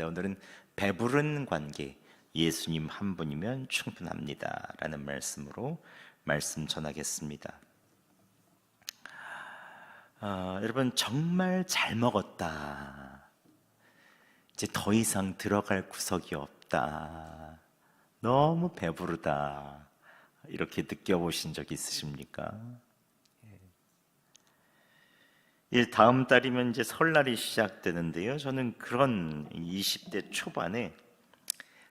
하셨는데 오늘은 배부른 관계, 예수님 한 분이면 충분합니다 라는 말씀으로 말씀 전하겠습니다. 여러분, 정말 잘 먹었다, 이제 더 이상 들어갈 구석이 없다, 너무 배부르다, 이렇게 느껴보신 적 있으십니까? 다음 달이면 이제 설날이 시작되는데요, 저는 그런 20대 초반에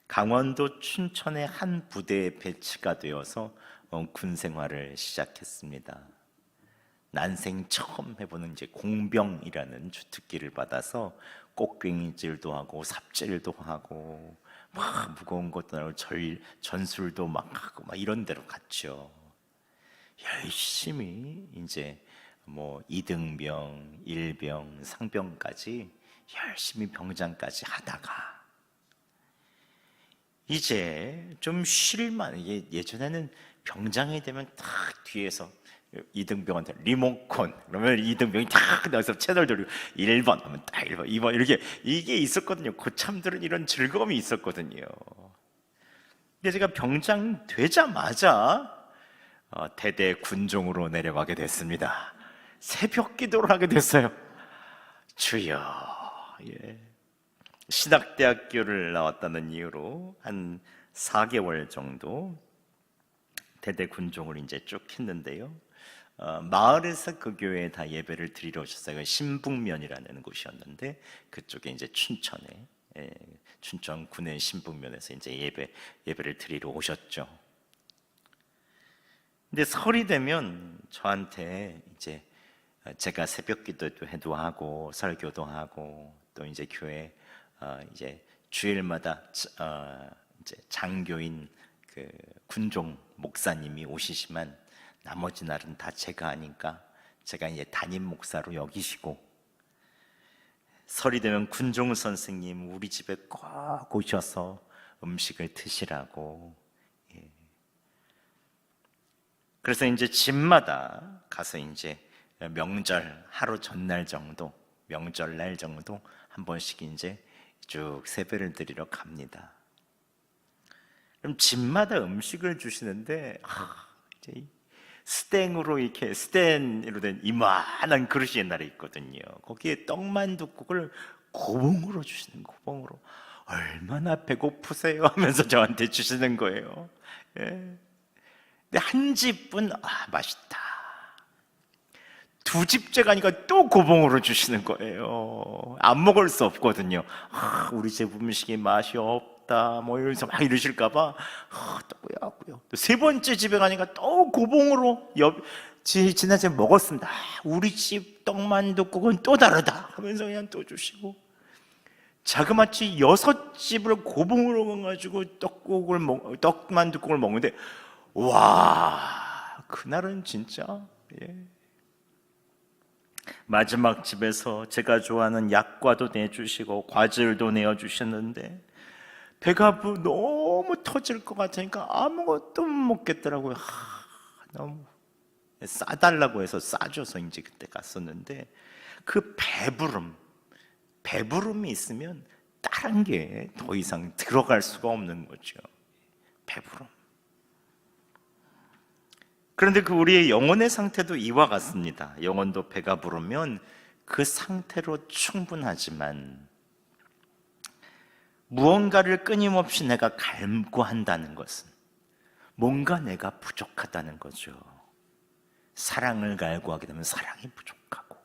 강원도 춘천의 한 부대에 배치가 되어서 군 생활을 시작했습니다. 난생 처음 해보는 이제 공병이라는 주특기를 받아서 꽃괭이질도 하고 삽질도 하고 막 무거운 것도 하고 전술도 막 하고 막 이런 데로 갔죠. 열심히 이제 뭐 2등병, 1병, 상병까지 열심히 병장까지 하다가 이제 좀 쉴만, 예전에는 병장이 되면 딱 뒤에서 2등병한테 리모컨 그러면 2등병이 딱 나와서 채널 돌리고 1번 하면 딱 1번, 2번 이렇게 이게 있었거든요. 고참들은 이런 즐거움이 있었거든요. 근데 제가 병장 되자마자 대대 군종으로 내려가게 됐습니다. 새벽 기도를 하게 됐어요. 주여. 신학대학교를 나왔다는 이유로 한 4개월 정도 대대 군종을 이제 쭉 했는데요. 마을에서 그 교회에 다 예배를 드리러 오셨어요. 신북면이라는 곳이었는데 그쪽에 이제 춘천에, 춘천 군의 신북면에서 이제 예배를 드리러 오셨죠. 근데 설이 되면 저한테 이제 제가 새벽 기도도 해도 하고 설교도 하고 또 이제 교회 이제 주일마다 이제 장교인 그 군종 목사님이 오시지만 나머지 날은 다 제가 하니까 제가 이제 담임 목사로 여기시고, 설이 되면 군종 선생님 우리 집에 꼭 오셔서 음식을 드시라고. 그래서 이제 집마다 가서 이제 명절 하루 전날 정도, 명절날 정도 한 번씩 이제 쭉 세배를 드리러 갑니다. 그럼 집마다 음식을 주시는데 이제 스텐으로 된 이만한 그릇이 옛날에 있거든요. 거기에 떡만둣국을 고봉으로 주시는, 고봉으로. 얼마나 배고프세요 하면서 저한테 주시는 거예요. 근데 한 집은 맛있다, 두 집째 가니까 또 고봉으로 주시는 거예요. 안 먹을 수 없거든요. 우리 집 음식이 맛이 없다 뭐 이러면서 막 이러실까봐 또고요. 또 세 번째 집에 가니까 또 고봉으로, 지난주에 먹었습니다. 우리 집 떡만둣국은 또 다르다 하면서 그냥 또 주시고, 자그마치 6집을 고봉으로 가지고 떡만둣국을 먹는데, 와, 그날은 진짜 마지막 집에서 제가 좋아하는 약과도 내주시고 과즙도 내어주셨는데 배가 너무 터질 것 같으니까 아무것도 못 먹겠더라고요. 너무 싸달라고 해서 싸줘서 이제 그때 갔었는데, 그 배부름이 있으면 다른 게 더 이상 들어갈 수가 없는 거죠. 배부름. 그런데 그 우리의 영혼의 상태도 이와 같습니다. 영혼도 배가 부르면 그 상태로 충분하지만 무언가를 끊임없이 내가 갈구한다는 것은 뭔가 내가 부족하다는 거죠. 사랑을 갈구하게 되면 사랑이 부족하고,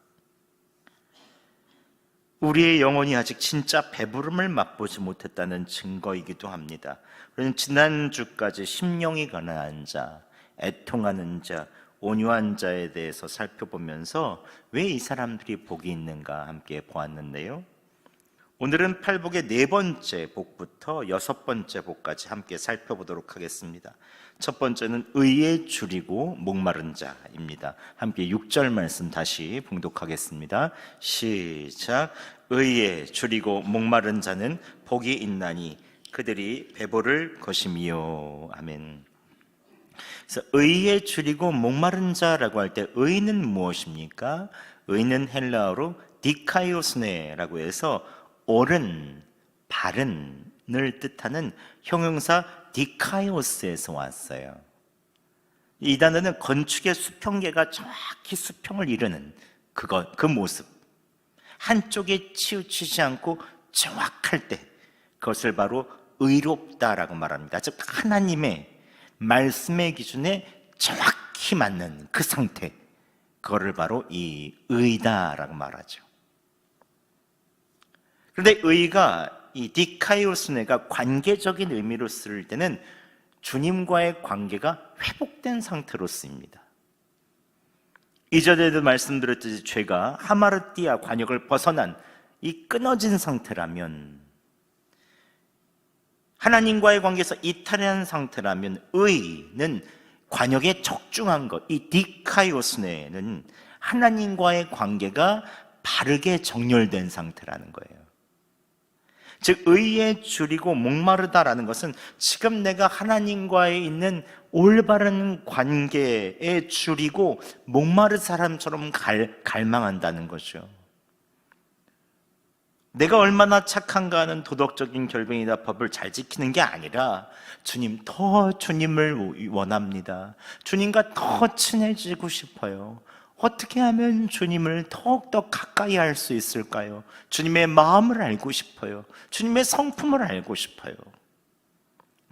우리의 영혼이 아직 진짜 배부름을 맛보지 못했다는 증거이기도 합니다. 그래서 지난주까지 심령이 가난한 자, 애통하는 자, 온유한 자에 대해서 살펴보면서 왜 이 사람들이 복이 있는가 함께 보았는데요. 오늘은 팔복의 4번째 복부터 6번째 복까지 함께 살펴보도록 하겠습니다. 첫 번째는 의에 줄이고 목마른 자입니다. 함께 6절 말씀 다시 봉독하겠습니다. 시작. 의에 줄이고 목마른 자는 복이 있나니 그들이 배부를 것임이요. 아멘. 그래서 의에 줄이고 목마른 자라고 할 때 의는 무엇입니까? 의는 헬라어로 디카이오스네라고 해서 옳은, 바른을 뜻하는 형용사 디카이오스에서 왔어요. 이 단어는 건축의 수평계가 정확히 수평을 이루는 그 모습, 한쪽에 치우치지 않고 정확할 때 그것을 바로 의롭다라고 말합니다. 즉 하나님의 말씀의 기준에 정확히 맞는 그 상태, 그거를 바로 이 의다라고 말하죠. 그런데 의가 이 디카이오스네가 관계적인 의미로 쓸 때는 주님과의 관계가 회복된 상태로 쓰입니다. 이전에도 말씀드렸듯이 죄가 하마르티아 관역을 벗어난 이 끊어진 상태라면, 하나님과의 관계에서 이탈한 상태라면, 의는 관역에 적중한 것, 이 디카이오스네는 하나님과의 관계가 바르게 정렬된 상태라는 거예요. 즉 의에 줄이고 목마르다라는 것은 지금 내가 하나님과의 있는 올바른 관계에 줄이고 목마른 사람처럼 갈망한다는 거죠. 내가 얼마나 착한가 하는 도덕적인 결백이나 법을 잘 지키는 게 아니라 주님을 원합니다. 주님과 더 친해지고 싶어요. 어떻게 하면 주님을 더욱더 가까이 할 수 있을까요? 주님의 마음을 알고 싶어요. 주님의 성품을 알고 싶어요.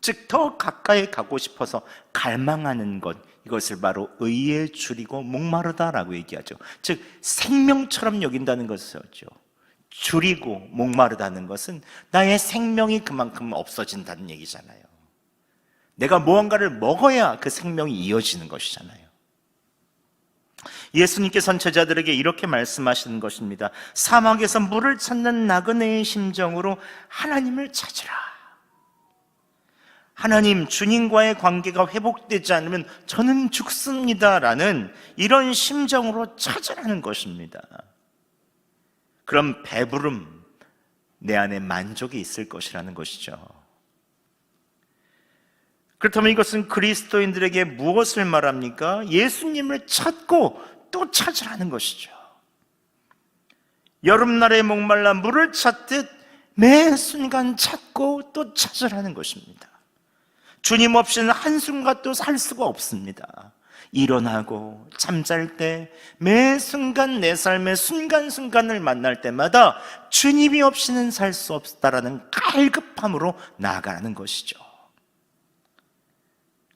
즉 더 가까이 가고 싶어서 갈망하는 것, 이것을 바로 의에 줄이고 목마르다라고 얘기하죠. 즉 생명처럼 여긴다는 것이죠. 줄이고 목마르다는 것은 나의 생명이 그만큼 없어진다는 얘기잖아요. 내가 무언가를 먹어야 그 생명이 이어지는 것이잖아요. 예수님께서는 제자들에게 이렇게 말씀하시는 것입니다. 사막에서 물을 찾는 나그네의 심정으로 하나님을 찾으라. 하나님, 주님과의 관계가 회복되지 않으면 저는 죽습니다라는 이런 심정으로 찾으라는 것입니다. 그럼 배부름, 내 안에 만족이 있을 것이라는 것이죠. 그렇다면 이것은 그리스도인들에게 무엇을 말합니까? 예수님을 찾고 또 찾으라는 것이죠. 여름날에 목말라 물을 찾듯 매 순간 찾고 또 찾으라는 것입니다. 주님 없이는 한순간도 살 수가 없습니다. 일어나고 잠잘 때 매 순간 내 삶의 순간순간을 만날 때마다 주님이 없이는 살 수 없다라는 갈급함으로 나아가는 것이죠.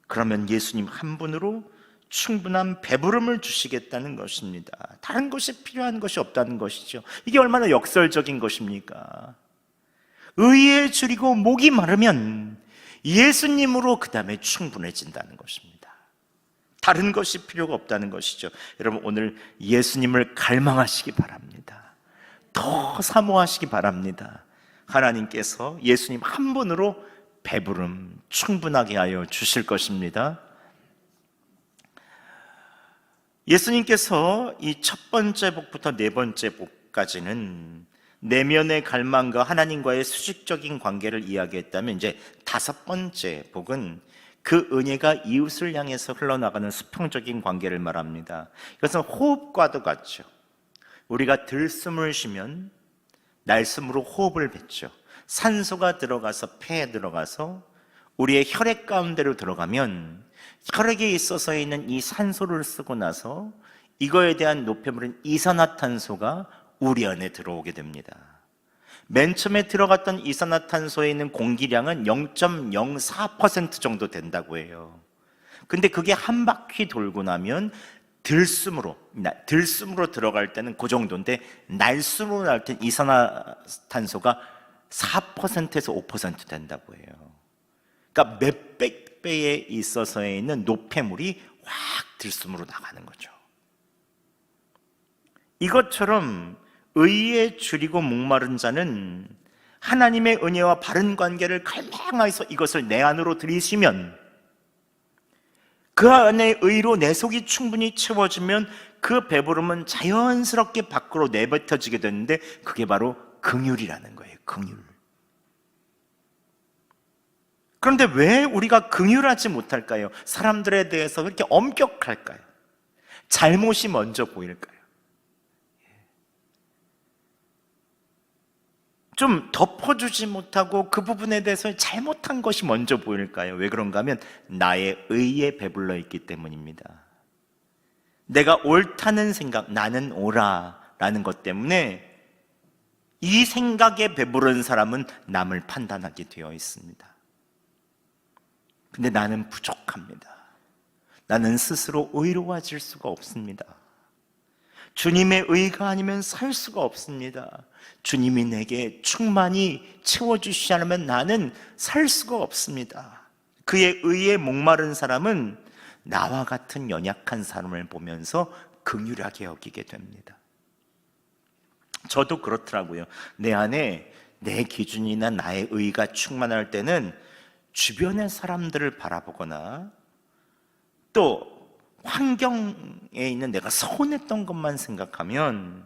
그러면 예수님 한 분으로 충분한 배부름을 주시겠다는 것입니다. 다른 것이 필요한 것이 없다는 것이죠. 이게 얼마나 역설적인 것입니까? 의에 줄이고 목이 마르면 예수님으로 그 다음에 충분해진다는 것입니다. 다른 것이 필요가 없다는 것이죠. 여러분 오늘 예수님을 갈망하시기 바랍니다. 더 사모하시기 바랍니다. 하나님께서 예수님 한 분으로 배부름 충분하게 하여 주실 것입니다. 예수님께서 이 첫 번째 복부터 네 번째 복까지는 내면의 갈망과 하나님과의 수직적인 관계를 이야기했다면, 이제 다섯 번째 복은 그 은혜가 이웃을 향해서 흘러나가는 수평적인 관계를 말합니다. 이것은 호흡과도 같죠. 우리가 들숨을 쉬면 날숨으로 호흡을 뱉죠. 산소가 들어가서 폐에 들어가서 우리의 혈액 가운데로 들어가면 혈액에 있어서 있는 이 산소를 쓰고 나서 이거에 대한 노폐물인 이산화탄소가 우리 안에 들어오게 됩니다. 맨 처음에 들어갔던 이산화탄소에 있는 공기량은 0.04% 정도 된다고 해요. 근데 그게 한 바퀴 돌고 나면 들숨으로 들어갈 때는 그 정도인데, 날숨으로 나올 때 이산화탄소가 4%에서 5% 된다고 해요. 그러니까 몇백 배에 있어서에 있는 노폐물이 확 들숨으로 나가는 거죠. 이것처럼 의에 줄이고 목마른 자는 하나님의 은혜와 바른 관계를 갈망하여서 이것을 내 안으로 들이시면, 그 안에 의로 내 속이 충분히 채워지면 그 배부름은 자연스럽게 밖으로 내뱉어지게 되는데, 그게 바로 긍휼이라는 거예요. 긍휼. 그런데 왜 우리가 긍휼하지 못할까요? 사람들에 대해서 그렇게 엄격할까요? 잘못이 먼저 보일까요? 좀 덮어주지 못하고 그 부분에 대해서 잘못한 것이 먼저 보일까요? 왜 그런가 하면 나의 의에 배불러 있기 때문입니다. 내가 옳다는 생각, 나는 옳아라는 것 때문에 이 생각에 배부른 사람은 남을 판단하게 되어 있습니다. 근데 나는 부족합니다. 나는 스스로 의로워질 수가 없습니다. 주님의 의가 아니면 살 수가 없습니다. 주님이 내게 충만히 채워주시지 않으면 나는 살 수가 없습니다. 그의 의에 목마른 사람은 나와 같은 연약한 사람을 보면서 긍휼하게 여기게 됩니다. 저도 그렇더라고요. 내 안에 내 기준이나 나의 의가 충만할 때는 주변의 사람들을 바라보거나 또 환경에 있는 내가 서운했던 것만 생각하면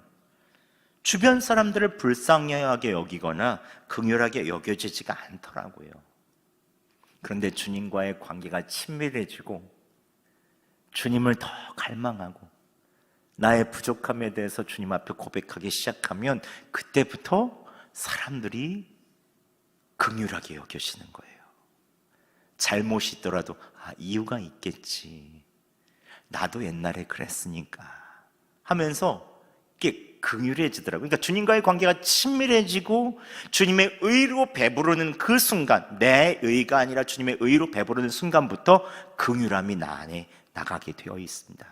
주변 사람들을 불쌍하게 여기거나 긍휼하게 여겨지지가 않더라고요. 그런데 주님과의 관계가 친밀해지고 주님을 더 갈망하고 나의 부족함에 대해서 주님 앞에 고백하기 시작하면 그때부터 사람들이 긍휼하게 여겨지는 거예요. 잘못이 있더라도 이유가 있겠지, 나도 옛날에 그랬으니까 하면서 이게 긍휼해지더라고요. 그러니까 주님과의 관계가 친밀해지고 주님의 의로 배부르는 그 순간, 내 의가 아니라 주님의 의로 배부르는 순간부터 긍휼함이 나 안에 나가게 되어 있습니다.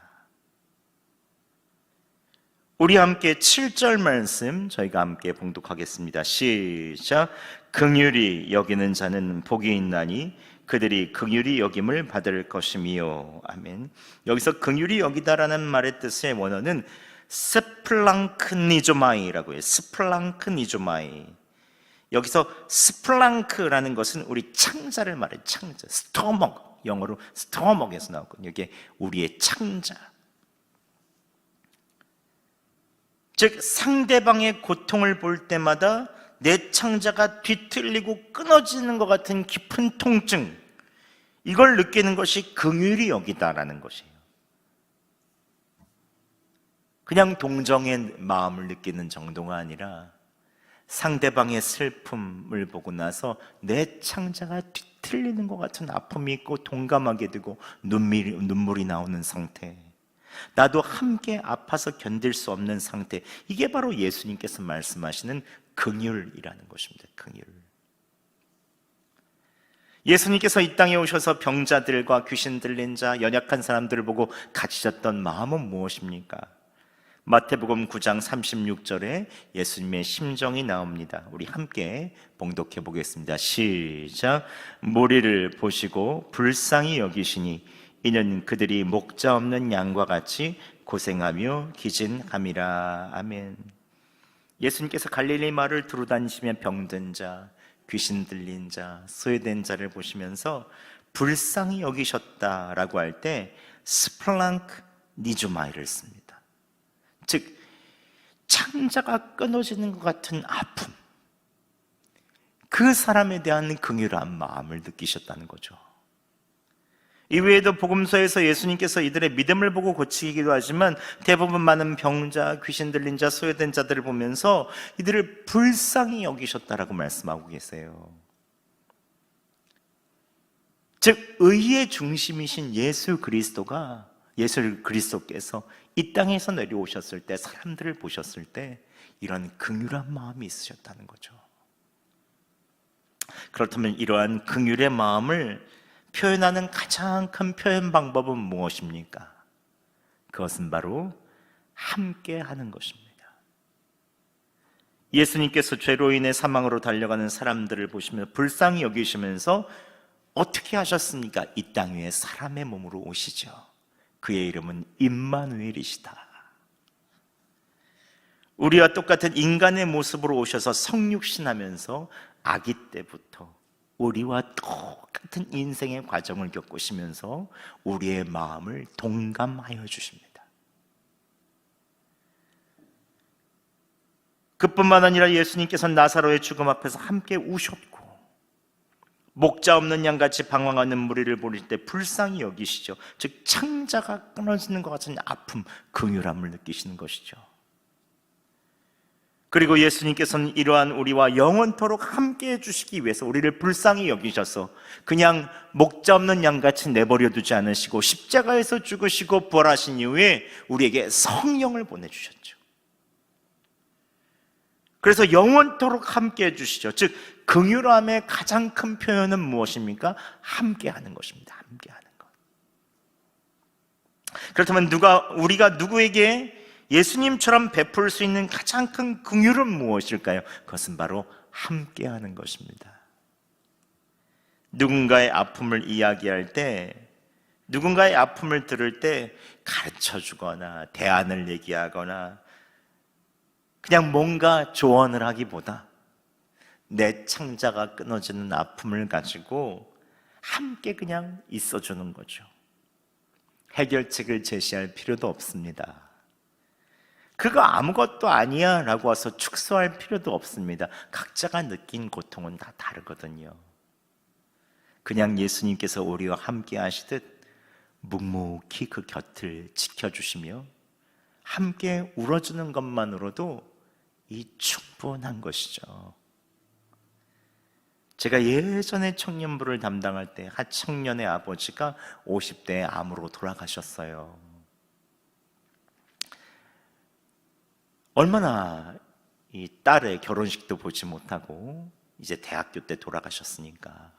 우리 함께 7절 말씀 저희가 함께 봉독하겠습니다. 시작. 긍휼히 여기는 자는 복이 있나니 그들이 긍휼히 여김을 받을 것이미요. 아멘. 여기서 긍휼히 여기다라는 말의 뜻의 원어는 스플랑크니조마이라고 해요. 스플랑크니조마이. 여기서 스플랑크라는 것은 우리 창자를 말해요. 창자. 스토먹. 영어로 스토먹에서 나왔거든요. 이게 우리의 창자. 즉 상대방의 고통을 볼 때마다 내 창자가 뒤틀리고 끊어지는 것 같은 깊은 통증, 이걸 느끼는 것이 긍휼히 여기다라는 것이에요. 그냥 동정의 마음을 느끼는 정도가 아니라 상대방의 슬픔을 보고 나서 내 창자가 뒤틀리는 것 같은 아픔이 있고 동감하게 되고 눈물이 나오는 상태, 나도 함께 아파서 견딜 수 없는 상태, 이게 바로 예수님께서 말씀하시는 긍휼이라는 것입니다. 긍휼. 예수님께서 이 땅에 오셔서 병자들과 귀신 들린 자, 연약한 사람들을 보고 가지셨던 마음은 무엇입니까? 마태복음 9장 36절에 예수님의 심정이 나옵니다. 우리 함께 봉독해 보겠습니다. 시작. 무리를 보시고 불쌍히 여기시니 이는 그들이 목자 없는 양과 같이 고생하며 기진함이라. 아멘. 예수님께서 갈릴리 마을을 두루 다니시며 병든 자, 귀신 들린 자, 소외된 자를 보시면서 불쌍히 여기셨다라고 할 때 스플랑크 니조마이를 씁니다. 즉 창자가 끊어지는 것 같은 아픔, 그 사람에 대한 긍휼한 마음을 느끼셨다는 거죠. 이외에도 복음서에서 예수님께서 이들의 믿음을 보고 고치기도 하지만 대부분 많은 병자, 귀신 들린 자, 소외된 자들을 보면서 이들을 불쌍히 여기셨다라고 말씀하고 계세요. 즉 의의 중심이신 예수 그리스도께서 이 땅에서 내려오셨을 때, 사람들을 보셨을 때 이런 긍휼한 마음이 있으셨다는 거죠. 그렇다면 이러한 긍휼의 마음을 표현하는 가장 큰 표현 방법은 무엇입니까? 그것은 바로 함께 하는 것입니다. 예수님께서 죄로 인해 사망으로 달려가는 사람들을 보시며 불쌍히 여기시면서 어떻게 하셨습니까? 이 땅 위에 사람의 몸으로 오시죠. 그의 이름은 임마누엘이시다. 우리와 똑같은 인간의 모습으로 오셔서 성육신하면서 아기 때부터 우리와 똑같은 인생의 과정을 겪으시면서 우리의 마음을 동감하여 주십니다. 그뿐만 아니라 예수님께서 나사로의 죽음 앞에서 함께 우셨고 목자 없는 양같이 방황하는 무리를 보실 때 불쌍히 여기시죠. 즉 창자가 끊어지는 것 같은 아픔, 긍휼함을 느끼시는 것이죠. 그리고 예수님께서는 이러한 우리와 영원토록 함께 해주시기 위해서 우리를 불쌍히 여기셔서 그냥 목자 없는 양같이 내버려 두지 않으시고 십자가에서 죽으시고 부활하신 이후에 우리에게 성령을 보내주셨죠. 그래서 영원토록 함께 해주시죠. 즉 긍휼함의 가장 큰 표현은 무엇입니까? 함께하는 것입니다. 함께하는 것. 그렇다면 우리가 누구에게 예수님처럼 베풀 수 있는 가장 큰 긍휼은 무엇일까요? 그것은 바로 함께하는 것입니다. 누군가의 아픔을 이야기할 때, 누군가의 아픔을 들을 때 가르쳐주거나 대안을 얘기하거나 그냥 뭔가 조언을 하기보다 내 창자가 끊어지는 아픔을 가지고 함께 그냥 있어주는 거죠. 해결책을 제시할 필요도 없습니다. 그거 아무것도 아니야 라고 와서 축소할 필요도 없습니다. 각자가 느낀 고통은 다 다르거든요. 그냥 예수님께서 우리와 함께 하시듯 묵묵히 그 곁을 지켜주시며 함께 울어주는 것만으로도 이 충분한 것이죠. 제가 예전에 청년부를 담당할 때 한 청년의 아버지가 50대에 암으로 돌아가셨어요. 얼마나 이 딸의 결혼식도 보지 못하고 이제 대학교 때 돌아가셨으니까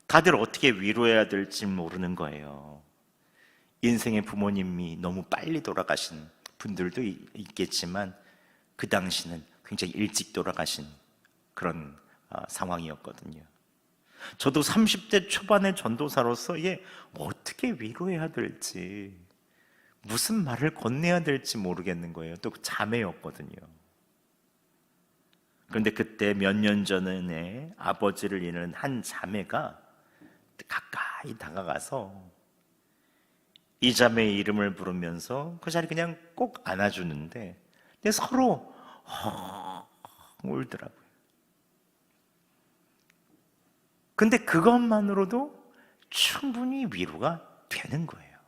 다들 어떻게 위로해야 될지 모르는 거예요. 인생의 부모님이 너무 빨리 돌아가신 분들도 있겠지만 그 당시는 굉장히 일찍 돌아가신 그런 상황이었거든요. 저도 30대 초반의 전도사로서 이게 어떻게 위로해야 될지, 무슨 말을 건네야 될지 모르겠는 거예요. 또 자매였거든요. 그런데 그때 몇 년 전에 아버지를 잃은 한 자매가 가까이 다가가서 이 자매의 이름을 부르면서 그 자리 그냥 꼭 안아주는데 근데 서로 울더라고요. 근데 그것만으로도 충분히 위로가 되는 거예요.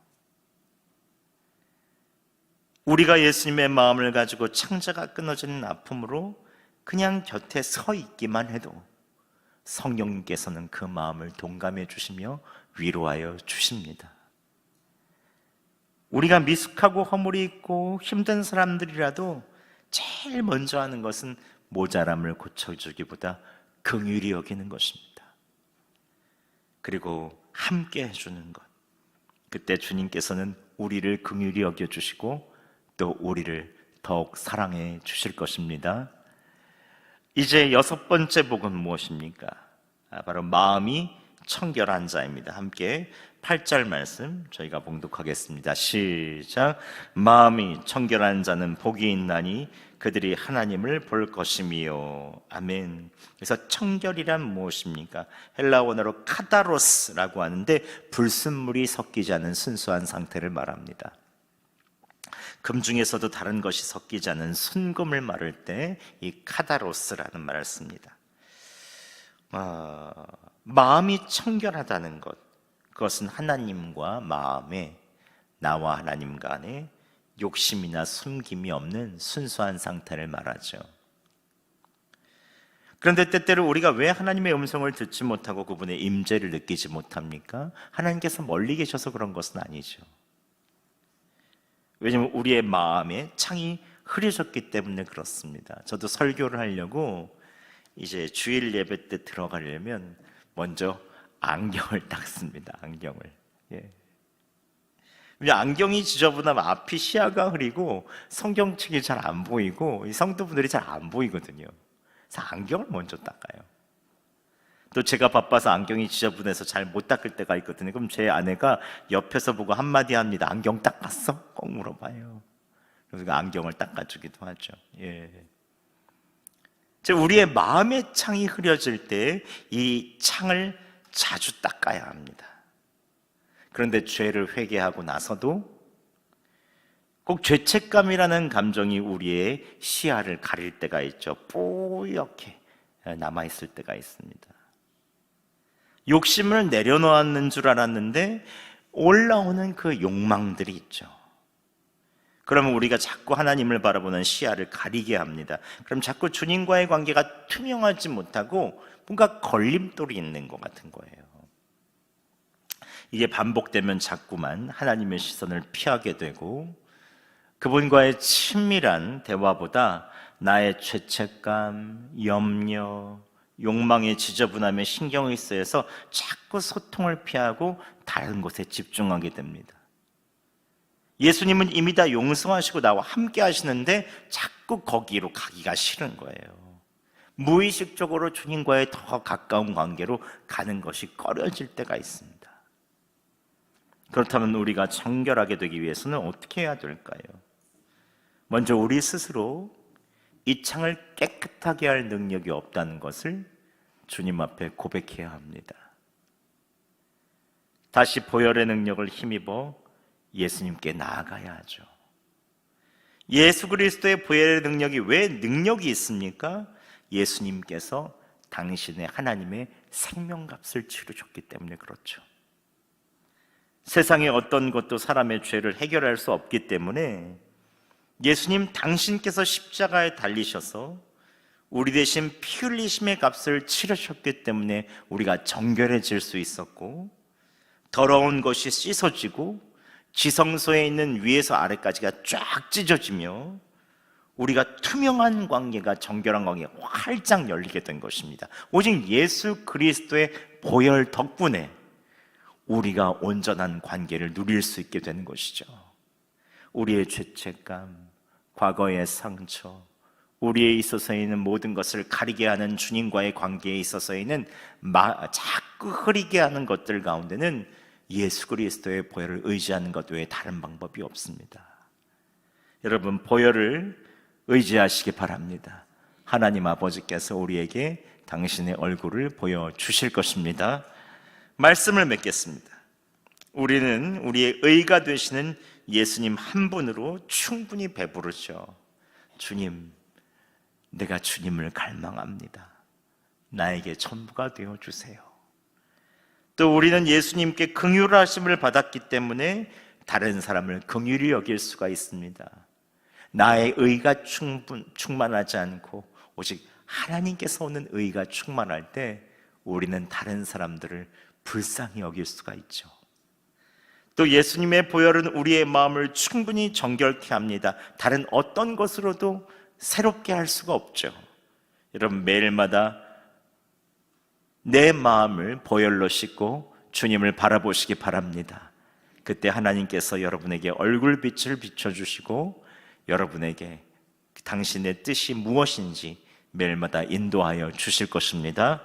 우리가 예수님의 마음을 가지고 창자가 끊어지는 아픔으로 그냥 곁에 서 있기만 해도 성령님께서는 그 마음을 동감해 주시며 위로하여 주십니다. 우리가 미숙하고 허물이 있고 힘든 사람들이라도 제일 먼저 하는 것은 모자람을 고쳐주기보다 긍휼히 여기는 것입니다. 그리고 함께 해주는 것. 그때 주님께서는 우리를 긍휼히 여겨주시고 또 우리를 더욱 사랑해 주실 것입니다. 이제 6번째 복은 무엇입니까? 바로 마음이 청결한 자입니다. 함께 8절 말씀 저희가 봉독하겠습니다. 시작. 마음이 청결한 자는 복이 있나니 그들이 하나님을 볼 것이미요. 아멘. 그래서 청결이란 무엇입니까? 헬라 원어로 카다로스라고 하는데 불순물이 섞이지 않은 순수한 상태를 말합니다. 금 중에서도 다른 것이 섞이지 않은 순금을 말할 때 이 카다로스라는 말을 씁니다. 마음이 청결하다는 것, 그것은 하나님과 마음에 나와 하나님 간에 욕심이나 숨김이 없는 순수한 상태를 말하죠. 그런데 때때로 우리가 왜 하나님의 음성을 듣지 못하고 그분의 임재를 느끼지 못합니까? 하나님께서 멀리 계셔서 그런 것은 아니죠. 왜냐하면 우리의 마음에 창이 흐려졌기 때문에 그렇습니다. 저도 설교를 하려고 이제 주일 예배 때 들어가려면 먼저 안경을 딱 씁니다. 안경을. 안경이 지저분하면 앞이 시야가 흐리고 성경책이 잘 안 보이고 성도분들이 잘 안 보이거든요. 그래서 안경을 먼저 닦아요. 또 제가 바빠서 안경이 지저분해서 잘 못 닦을 때가 있거든요. 그럼 제 아내가 옆에서 보고 한마디 합니다. 안경 닦았어? 꼭 물어봐요. 그래서 안경을 닦아주기도 하죠. 우리의 마음의 창이 흐려질 때 이 창을 자주 닦아야 합니다. 그런데 죄를 회개하고 나서도 꼭 죄책감이라는 감정이 우리의 시야를 가릴 때가 있죠. 뽀얗게 남아있을 때가 있습니다. 욕심을 내려놓았는 줄 알았는데 올라오는 그 욕망들이 있죠. 그러면 우리가 자꾸 하나님을 바라보는 시야를 가리게 합니다. 그럼 자꾸 주님과의 관계가 투명하지 못하고 뭔가 걸림돌이 있는 것 같은 거예요. 이게 반복되면 자꾸만 하나님의 시선을 피하게 되고 그분과의 친밀한 대화보다 나의 죄책감, 염려, 욕망의 지저분함에 신경이 쓰여서 자꾸 소통을 피하고 다른 곳에 집중하게 됩니다. 예수님은 이미 다 용서하시고 나와 함께 하시는데 자꾸 거기로 가기가 싫은 거예요. 무의식적으로 주님과의 더 가까운 관계로 가는 것이 꺼려질 때가 있습니다. 그렇다면 우리가 정결하게 되기 위해서는 어떻게 해야 될까요? 먼저 우리 스스로 이 창을 깨끗하게 할 능력이 없다는 것을 주님 앞에 고백해야 합니다. 다시 보혈의 능력을 힘입어 예수님께 나아가야 하죠. 예수 그리스도의 보혈의 능력이 왜 능력이 있습니까? 예수님께서 당신의 하나님의 생명값을 치르셨기 때문에 그렇죠. 세상의 어떤 것도 사람의 죄를 해결할 수 없기 때문에 예수님 당신께서 십자가에 달리셔서 우리 대신 피 흘리심의 값을 치르셨기 때문에 우리가 정결해질 수 있었고, 더러운 것이 씻어지고 지성소에 있는 위에서 아래까지가 쫙 찢어지며 우리가 투명한 관계가, 정결한 관계가 활짝 열리게 된 것입니다. 오직 예수 그리스도의 보혈 덕분에 우리가 온전한 관계를 누릴 수 있게 되는 것이죠. 우리의 죄책감, 과거의 상처, 우리에 있어서는 모든 것을 가리게 하는 주님과의 관계에 있어서는 자꾸 흐리게 하는 것들 가운데는 예수 그리스도의 보혈을 의지하는 것 외에 다른 방법이 없습니다. 여러분, 보혈을 의지하시기 바랍니다. 하나님 아버지께서 우리에게 당신의 얼굴을 보여주실 것입니다. 말씀을 맺겠습니다. 우리는 우리의 의가 되시는 예수님 한 분으로 충분히 배부르죠. 주님, 내가 주님을 갈망합니다. 나에게 전부가 되어주세요. 또 우리는 예수님께 긍휼하심을 받았기 때문에 다른 사람을 긍휼히 여길 수가 있습니다. 나의 의가 충만하지 않고 오직 하나님께서 오는 의가 충만할 때 우리는 다른 사람들을 불쌍히 여길 수가 있죠. 또 예수님의 보혈은 우리의 마음을 충분히 정결케 합니다. 다른 어떤 것으로도 새롭게 할 수가 없죠. 여러분, 매일마다 내 마음을 보혈로 씻고 주님을 바라보시기 바랍니다. 그때 하나님께서 여러분에게 얼굴빛을 비춰주시고 여러분에게 당신의 뜻이 무엇인지 매일마다 인도하여 주실 것입니다.